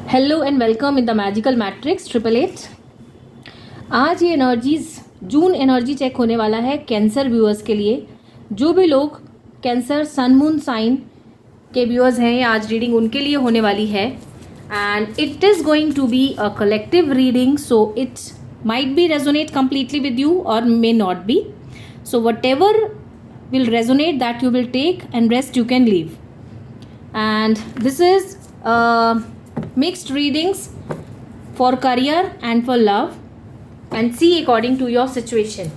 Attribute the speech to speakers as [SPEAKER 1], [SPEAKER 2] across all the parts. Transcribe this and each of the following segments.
[SPEAKER 1] Hello and welcome in the magical matrix 888। आज ये energies जून energy check होने वाला है कैंसर व्यूअर्स के लिए। जो भी लोग कैंसर सन मून साइन के व्यूअर्स हैं, आज रीडिंग उनके लिए होने वाली है and it is going to be a collective reading, so it might be resonate completely with you or may not be. So whatever will resonate that you will take and rest you can leave. And this is mixed readings for career and for love, and see according to your situation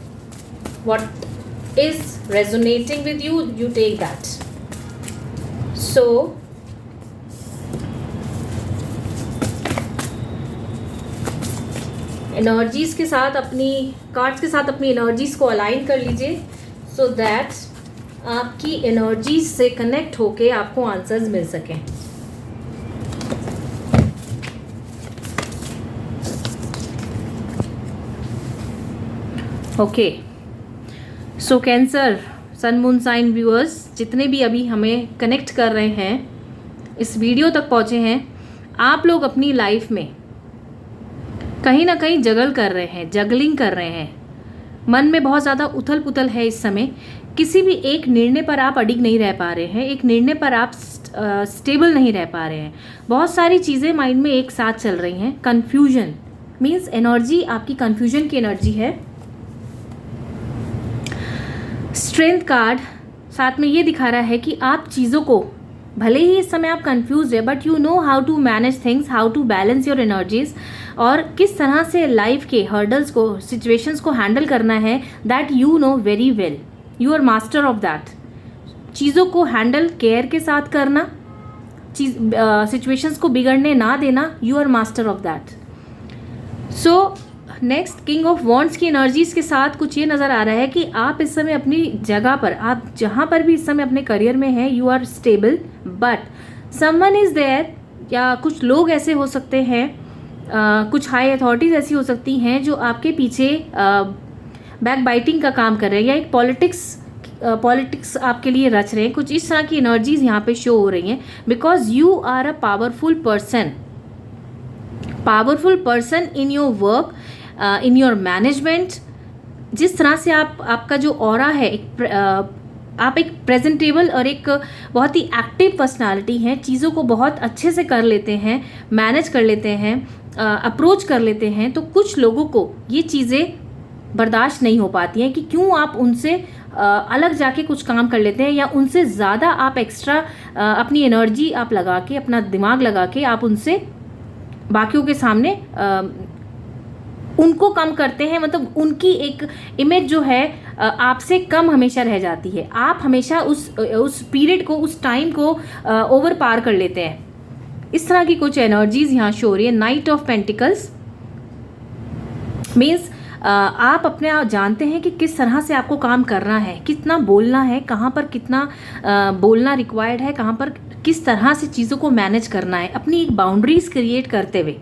[SPEAKER 1] what is resonating with you, you take that. So energies के साथ अपनी cards के साथ अपनी energies को align कर लीजिए so that आपकी एनर्जीज से कनेक्ट होके आपको आंसर्स मिल सकें। Okay, so cancer sun moon sign viewers जितने भी अभी हमें कनेक्ट कर रहे हैं, इस वीडियो तक पहुँचे हैं, आप लोग अपनी लाइफ में कहीं ना कहीं जगलिंग कर रहे हैं। मन में बहुत ज़्यादा उथल पुथल है इस समय। किसी भी एक निर्णय पर आप अडिग नहीं रह पा रहे हैं, एक निर्णय पर आप स्टेबल नहीं रह पा रहे हैं। बहुत सारी चीज़ें माइंड में एक साथ चल रही हैं। कन्फ्यूजन मीन्स एनर्जी आपकी कन्फ्यूजन की एनर्जी है। स्ट्रेंथ कार्ड साथ में ये दिखा रहा है कि आप चीज़ों को, भले ही इस समय आप कंफ्यूज है, but you know how to manage things, how to balance your energies, और किस तरह से लाइफ के हर्डल्स को, सिचुएशंस को हैंडल करना है, that you know very well. You are master of that. चीज़ों को हैंडल केयर के साथ करना, सिचुएशंस को बिगड़ने ना देना, you are master of that. So next king of wands की एनर्जीज के साथ कुछ ये नज़र आ रहा है कि आप इस समय अपनी जगह पर, आप जहाँ पर भी इस समय अपने करियर में हैं, you are stable, but someone is there, या कुछ लोग ऐसे हो सकते हैं, कुछ हाई अथॉरिटीज़ ऐसी हो सकती हैं जो आपके पीछे बैक बाइटिंग का काम कर रहे हैं, या एक पॉलिटिक्स आपके लिए रच रहे हैं। कुछ इस तरह की एनर्जीज यहाँ पे शो हो रही हैं, because you are a powerful person in your work, in your management. जिस तरह से आपका जो ऑरा है, आप एक प्रेजेंटेबल और एक बहुत ही एक्टिव पर्सनालिटी हैं, चीज़ों को बहुत अच्छे से कर लेते हैं, मैनेज कर लेते हैं, अप्रोच कर लेते हैं। तो कुछ लोगों को ये चीज़ें बर्दाश्त नहीं हो पाती हैं कि क्यों आप उनसे अलग जाके कुछ काम कर लेते हैं, या उनसे ज़्यादा आप एक्स्ट्रा अपनी एनर्जी आप लगा के, अपना दिमाग लगा के आप उनसे बाकियों के सामने उनको कम करते हैं। मतलब उनकी एक इमेज जो है आपसे कम हमेशा रह जाती है। आप हमेशा उस पीरियड को, उस टाइम को ओवर पार कर लेते हैं। इस तरह की कुछ एनर्जीज यहाँ शो हो रही है। नाइट ऑफ पेंटिकल्स मीन्स आप अपने आप जानते हैं कि किस तरह से आपको काम करना है, कितना बोलना है, कहाँ पर कितना बोलना रिक्वायर्ड है, कहाँ पर किस तरह से चीज़ों को मैनेज करना है। अपनी एक बाउंड्रीज क्रिएट करते हुए,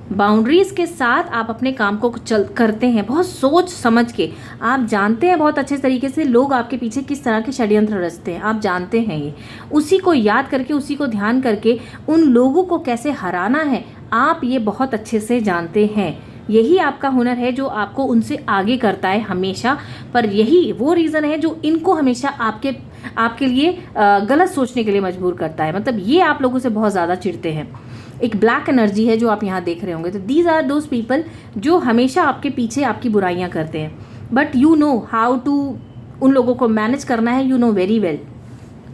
[SPEAKER 1] बाउंड्रीज के साथ आप अपने काम को करते हैं, बहुत सोच समझ के। आप जानते हैं बहुत अच्छे तरीके से लोग आपके पीछे किस तरह के षड्यंत्र रचते हैं, आप जानते हैं ये। उसी को याद करके, उसी को ध्यान करके उन लोगों को कैसे हराना है, आप ये बहुत अच्छे से जानते हैं। यही आपका हुनर है जो आपको उनसे आगे करता है हमेशा। पर यही वो रीज़न है जो इनको हमेशा आपके लिए गलत सोचने के लिए मजबूर करता है। मतलब ये आप लोगों से बहुत ज़्यादा चिढ़ते हैं। एक ब्लैक एनर्जी है जो आप यहाँ देख रहे होंगे। तो दीज आर दोज पीपल जो हमेशा आपके पीछे आपकी बुराइयाँ करते हैं, but you know how to उन लोगों को मैनेज करना है, यू नो वेरी वेल।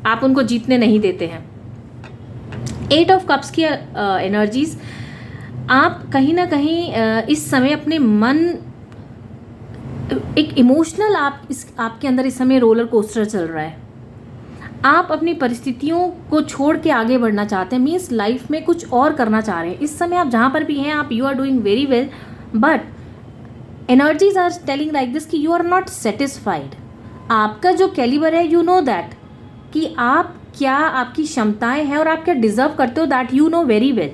[SPEAKER 1] आप उनको जीतने नहीं देते हैं। 8 ऑफ कप्स की एनर्जीज, आप कहीं ना कहीं इस समय अपने मन, एक इमोशनल आपके अंदर इस समय रोलर कोस्टर चल रहा है। आप अपनी परिस्थितियों को छोड़ के आगे बढ़ना चाहते हैं, मीन्स लाइफ में कुछ और करना चाह रहे हैं। इस समय आप जहाँ पर भी हैं, आप you are doing very well, but energies are telling like this कि यू आर नॉट सेटिस्फाइड। आपका जो कैलिबर है, यू नो दैट कि आप क्या, आपकी क्षमताएं हैं और आप क्या डिजर्व करते हो, that you know very well.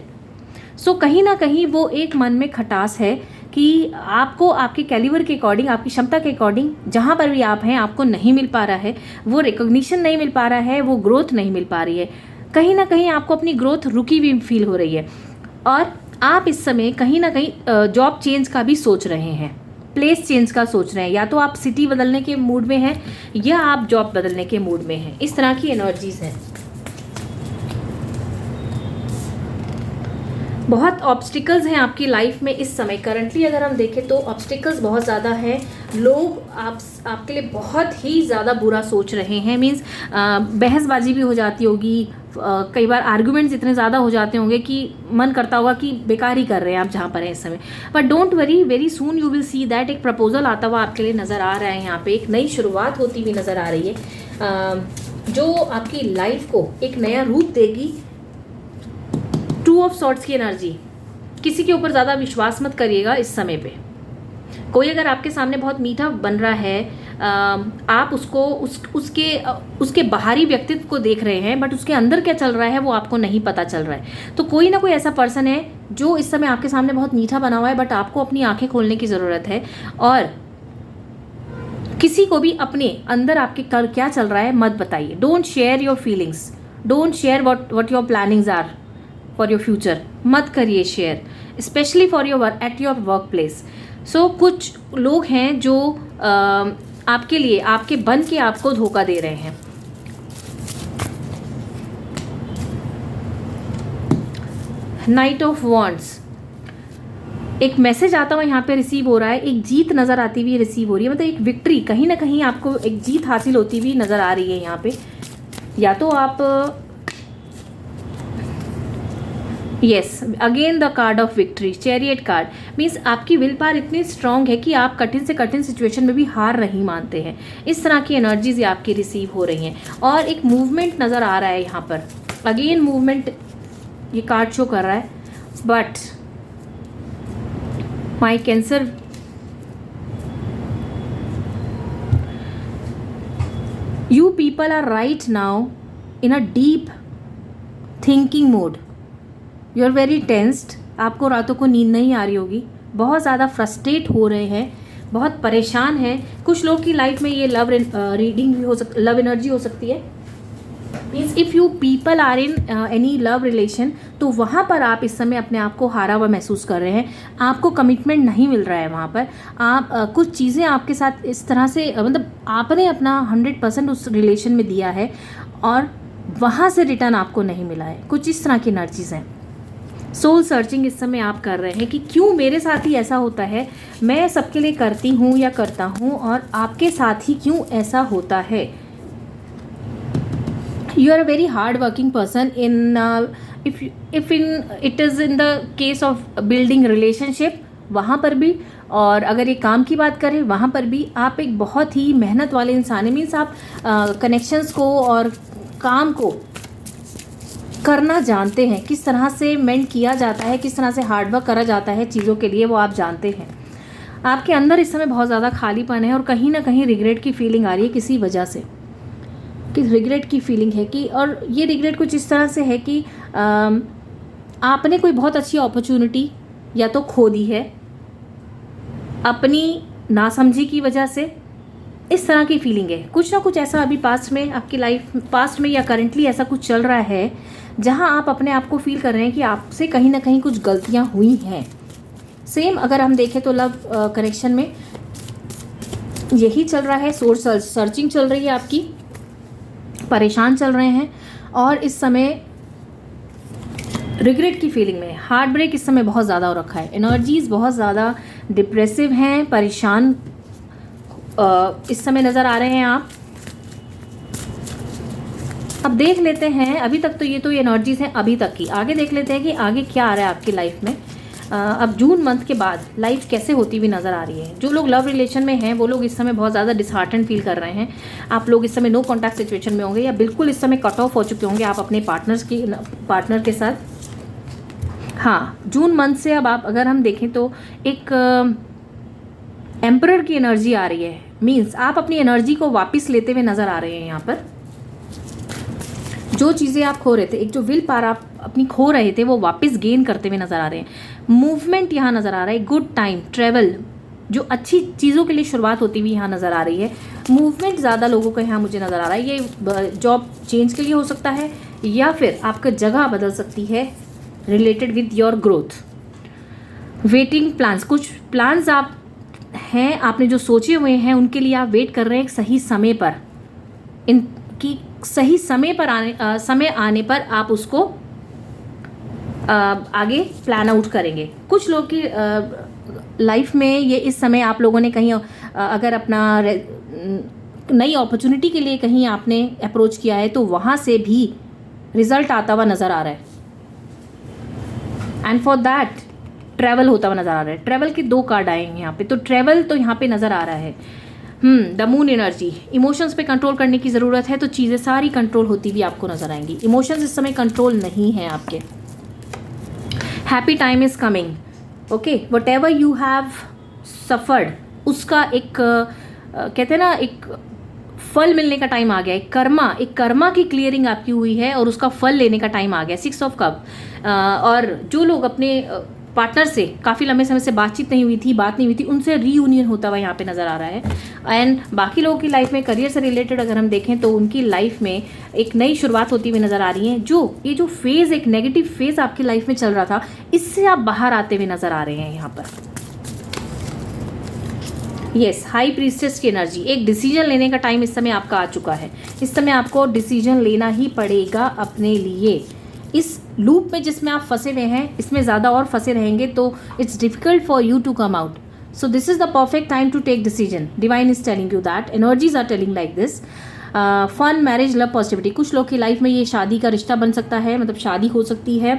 [SPEAKER 1] So कहीं ना कहीं वो एक मन में खटास है कि आपको आपके कैलिबर के अकॉर्डिंग, आपकी क्षमता के अकॉर्डिंग जहाँ पर भी आप हैं, आपको नहीं मिल पा रहा है, वो रिकॉग्निशन नहीं मिल पा रहा है, वो ग्रोथ नहीं मिल पा रही है। कहीं ना कहीं आपको अपनी ग्रोथ रुकी हुई फील हो रही है। और आप इस समय कहीं ना कहीं जॉब चेंज का भी सोच रहे हैं, प्लेस चेंज का सोच रहे हैं, या तो आप सिटी बदलने के मूड में हैं या आप जॉब बदलने के मूड में हैं। इस तरह की एनर्जीज हैं। बहुत ऑब्स्टिकल्स हैं आपकी लाइफ में इस समय। करंटली अगर हम देखें तो ऑब्स्टिकल्स बहुत ज़्यादा हैं। लोग आपके लिए बहुत ही ज़्यादा बुरा सोच रहे हैं। मीन्स बहसबाजी भी हो जाती होगी, कई बार आर्गुमेंट्स इतने ज़्यादा हो जाते होंगे कि मन करता होगा कि बेकार ही कर रहे हैं आप जहाँ पर हैं इस समय। But don't worry, very soon you will see that एक प्रपोजल आता हुआ आपके लिए नज़र आ रहा है। यहाँ पे एक नई शुरुआत होती हुई नज़र आ रही है जो आपकी लाइफ को एक नया रूप देगी। 2 ऑफ सॉर्ड्स की एनर्जी। किसी के ऊपर ज़्यादा विश्वास मत करिएगा इस समय पे। कोई अगर आपके सामने बहुत मीठा बन रहा है, आप उसको उसके बाहरी व्यक्तित्व को देख रहे हैं, बट उसके अंदर क्या चल रहा है वो आपको नहीं पता चल रहा है। तो कोई ना कोई ऐसा पर्सन है जो इस समय आपके सामने बहुत मीठा बना हुआ है, बट आपको अपनी आंखें खोलने की ज़रूरत है। और किसी को भी अपने अंदर आपके कल क्या चल रहा है मत बताइए। Don't share your feelings, don't share what your plannings are for your future. मत करिए share, specially for your work at your work place. So कुछ लोग हैं जो आपके लिए आपके बन के आपको धोखा दे रहे हैं। नाइट ऑफ वॉन्ड्स, एक मैसेज आता हुआ यहाँ पे रिसीव हो रहा है। एक जीत नज़र आती हुई रिसीव हो रही है, मतलब एक विक्ट्री, कहीं ना कहीं आपको एक जीत हासिल होती हुई नज़र आ रही है यहाँ पे। या तो आप yes, again the card of victory, chariot card. Means आपकी विल पावर इतनी स्ट्रांग है कि आप कठिन से कठिन सिचुएशन में भी हार नहीं मानते हैं। इस तरह की एनर्जीज आपकी रिसीव हो रही हैं। और एक मूवमेंट नज़र आ रहा है यहाँ पर, अगेन मूवमेंट ये कार्ड शो कर रहा है। But my cancer, you people are right now in a deep thinking mode. You are very tensed, आपको रातों को नींद नहीं आ रही होगी, बहुत ज़्यादा फ्रस्ट्रेट हो रहे हैं, बहुत परेशान हैं। कुछ लोग की लाइफ में ये लव रीडिंग भी हो सकती, लव एनर्जी हो सकती है। Means if you people are in any love relation, तो वहाँ पर आप इस समय अपने आप को हारा हुआ महसूस कर रहे हैं। आपको कमिटमेंट नहीं मिल रहा है वहाँ पर। आप कुछ चीज़ें आपके साथ इस तरह से मतलब आपने अपना 100% उस रिलेशन में दिया है और वहाँ से रिटर्न आपको नहीं मिला है। कुछ इस तरह की एनर्जीज़ हैं। सोल सर्चिंग इस समय आप कर रहे हैं कि क्यों मेरे साथ ही ऐसा होता है, मैं सबके लिए करती हूँ या करता हूँ और आपके साथ ही क्यों ऐसा होता है। You are a very hard working person in if in it is in the case of building relationship, वहाँ पर भी, और अगर ये काम की बात करें वहाँ पर भी आप एक बहुत ही मेहनत वाले इंसान हैं। मीन्स आप कनेक्शंस को और काम को करना जानते हैं, किस तरह से मेंट किया जाता है, किस तरह से हार्डवर्क करा जाता है चीज़ों के लिए, वो आप जानते हैं। आपके अंदर इस समय बहुत ज़्यादा खालीपन है और कहीं ना कहीं रिग्रेट की फीलिंग आ रही है किसी वजह से, कि रिग्रेट की फीलिंग है कि, और ये रिग्रेट कुछ इस तरह से है कि आपने कोई बहुत अच्छी अपॉर्चुनिटी या तो खो दी है अपनी नासमझी की वजह से। इस तरह की फीलिंग है। कुछ ना कुछ ऐसा अभी पास्ट में आपकी लाइफ, पास्ट में या करंटली ऐसा कुछ चल रहा है जहां आप अपने आप को फील कर रहे हैं कि आपसे कहीं ना कहीं कुछ गलतियां हुई हैं। सेम अगर हम देखें तो लव कनेक्शन में यही चल रहा है। सोर्स सर्चिंग चल रही है आपकी, परेशान चल रहे हैं और इस समय रिग्रेट की फीलिंग में। हार्ट ब्रेक इस समय बहुत ज़्यादा हो रखा है। एनर्जीज बहुत ज़्यादा डिप्रेसिव हैं, परेशान इस समय नज़र आ रहे हैं आप। अब देख लेते हैं, अभी तक तो ये एनर्जीज हैं अभी तक की। आगे देख लेते हैं कि आगे क्या आ रहा है आपकी लाइफ में। अब जून मंथ के बाद लाइफ कैसे होती हुई नज़र आ रही है। जो लोग लव रिलेशन में हैं वो लोग इस समय बहुत ज़्यादा डिसहार्टेंड फील कर रहे हैं। आप लोग इस समय नो कॉन्टैक्ट सिचुएशन में होंगे या बिल्कुल इस समय कट ऑफ हो चुके होंगे आप अपने पार्टनर के साथ। हाँ, जून मंथ से अब आप अगर हम देखें तो एक एम्परर की एनर्जी आ रही है। मीन्स आप अपनी एनर्जी को वापस लेते हुए नज़र आ रहे हैं यहाँ पर। जो चीज़ें आप खो रहे थे, एक जो विल पावर आप अपनी खो रहे थे, वो वापस गेन करते हुए नज़र आ रहे हैं। मूवमेंट यहाँ नज़र आ रहा है। गुड टाइम, ट्रैवल, जो अच्छी चीज़ों के लिए शुरुआत होती हुई यहाँ नज़र आ रही है। मूवमेंट ज़्यादा लोगों का यहाँ मुझे नज़र आ रहा है। ये जॉब चेंज के लिए हो सकता है या फिर आपका जगह बदल सकती है related with your growth. Waiting plans, कुछ प्लान्स आप हैं, आपने जो सोचे हुए हैं उनके लिए आप वेट कर रहे हैं एक सही समय पर, इनकी सही समय आने पर आप उसको आगे प्लान आउट करेंगे। कुछ लोग की लाइफ में ये इस समय आप लोगों ने कहीं अगर अपना नई अपॉर्चुनिटी के लिए कहीं आपने अप्रोच किया है तो वहाँ से भी रिजल्ट आता हुआ नज़र आ रहा है। एंड फॉर दैट ट्रैवल होता हुआ नज़र आ रहा है। ट्रैवल के 2 कार्ड आए हैं यहाँ पे, तो ट्रैवल तो यहाँ पे नज़र आ रहा है। द मून एनर्जी, इमोशंस पे कंट्रोल करने की ज़रूरत है, तो चीज़ें सारी कंट्रोल होती हुई आपको नज़र आएंगी। इमोशंस इस समय कंट्रोल नहीं है आपके। Happy time is coming, okay, what ever you have suffered उसका एक कहते हैं ना, एक फल मिलने का टाइम आ गया। एक कर्मा की क्लियरिंग आपकी हुई है और उसका फल लेने का टाइम आ गया। 6 ऑफ कप। और जो लोग अपने पार्टनर से काफ़ी लंबे समय से बात नहीं हुई थी, उनसे रीयूनियन होता हुआ यहाँ पे नज़र आ रहा है। एंड बाकी लोगों की लाइफ में करियर से रिलेटेड अगर हम देखें तो उनकी लाइफ में एक नई शुरुआत होती हुई नज़र आ रही है। ये जो फेज़, एक नेगेटिव फेज़ आपकी लाइफ में चल रहा था, इससे आप बाहर आते हुए नज़र आ रहे हैं यहाँ पर। यस, हाई प्रीस्टेस की एनर्जी, एक डिसीजन लेने का टाइम इस समय आपका आ चुका है। इस समय आपको डिसीजन लेना ही पड़ेगा अपने लिए। इस लूप में जिसमें आप फंसे हुए हैं, इसमें ज़्यादा और फंसे रहेंगे तो it's difficult for you to come out. So this is the perfect time to take decision. Divine is telling you that, energies are telling like this. Fun, marriage, love, positivity, कुछ लोग की लाइफ में ये शादी का रिश्ता बन सकता है, मतलब शादी हो सकती है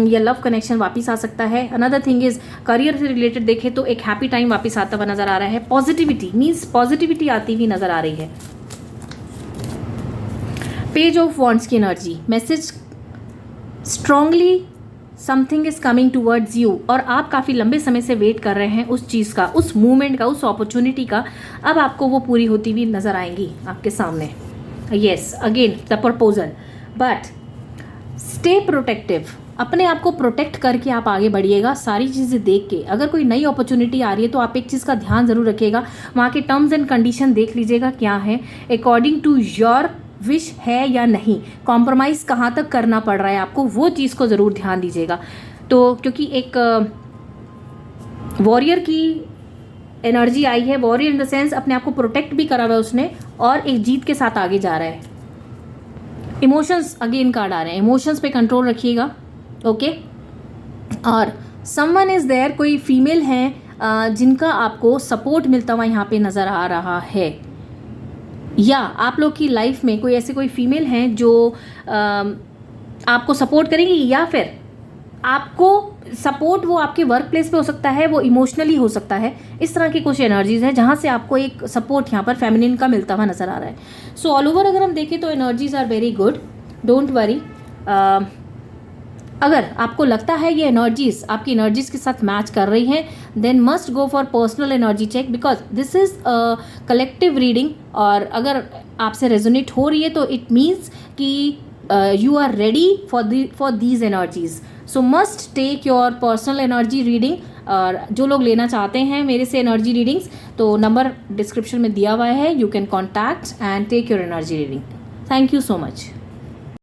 [SPEAKER 1] या लव कनेक्शन वापस आ सकता है। अनदर थिंग इज करियर से रिलेटेड देखें तो एक हैप्पी टाइम वापस आता हुआ नजर आ रहा है। पॉजिटिविटी मीन्स पॉजिटिविटी आती हुई नजर आ रही है। पेज ऑफ वॉन्ड्स की energy, message strongly something is coming towards you, और आप काफ़ी लंबे समय से वेट कर रहे हैं उस चीज़ का, उस मूवमेंट का, उस अपॉर्चुनिटी का। अब आपको वो पूरी होती हुई नजर आएंगी आपके सामने। Yes, again the proposal, but stay protective, अपने आप को प्रोटेक्ट करके आप आगे बढ़िएगा सारी चीज़ें देख के। अगर कोई नई अपॉर्चुनिटी आ रही है तो आप एक चीज़ का ध्यान ज़रूर रखिएगा, वहाँ के टर्म्स एंड कंडीशन देख लीजिएगा क्या है, अकॉर्डिंग टू योर विश है या नहीं, कॉम्प्रोमाइज़ कहाँ तक करना पड़ रहा है आपको, वो चीज़ को ज़रूर ध्यान दीजिएगा। तो क्योंकि एक वॉरियर की एनर्जी आई है, वॉरियर इन द सेंस अपने आप को प्रोटेक्ट भी करा हुआ है उसने और एक जीत के साथ आगे जा रहा है। इमोशंस अगेन कार्ड आ रहे हैं, इमोशंस पे कंट्रोल रखिएगा, ओके। और समवन इज़ देयर, कोई फीमेल हैं जिनका आपको सपोर्ट मिलता हुआ यहाँ पे नज़र आ रहा है, या आप लोग की लाइफ में कोई ऐसे कोई फीमेल हैं जो आपको सपोर्ट करेंगी, या फिर आपको सपोर्ट वो आपके वर्क प्लेस पे हो सकता है, वो इमोशनली हो सकता है। इस तरह की कुछ एनर्जीज हैं जहाँ से आपको एक सपोर्ट यहाँ पर फेमिनिन का मिलता हुआ नज़र आ रहा है। सो ऑल ओवर अगर हम देखें तो energies are very good, don't worry. अगर आपको लगता है ये एनर्जीज आपकी एनर्जीज के साथ मैच कर रही हैं, then must go for personal energy check, because this is collective reading. और अगर आपसे रेजोनेट हो रही है तो इट मीन्स कि you are ready for these energies. So must take your personal energy reading. और जो लोग लेना चाहते हैं मेरे से एनर्जी रीडिंग्स, तो नंबर डिस्क्रिप्शन में दिया हुआ है, you can contact and take your energy reading. Thank you so much.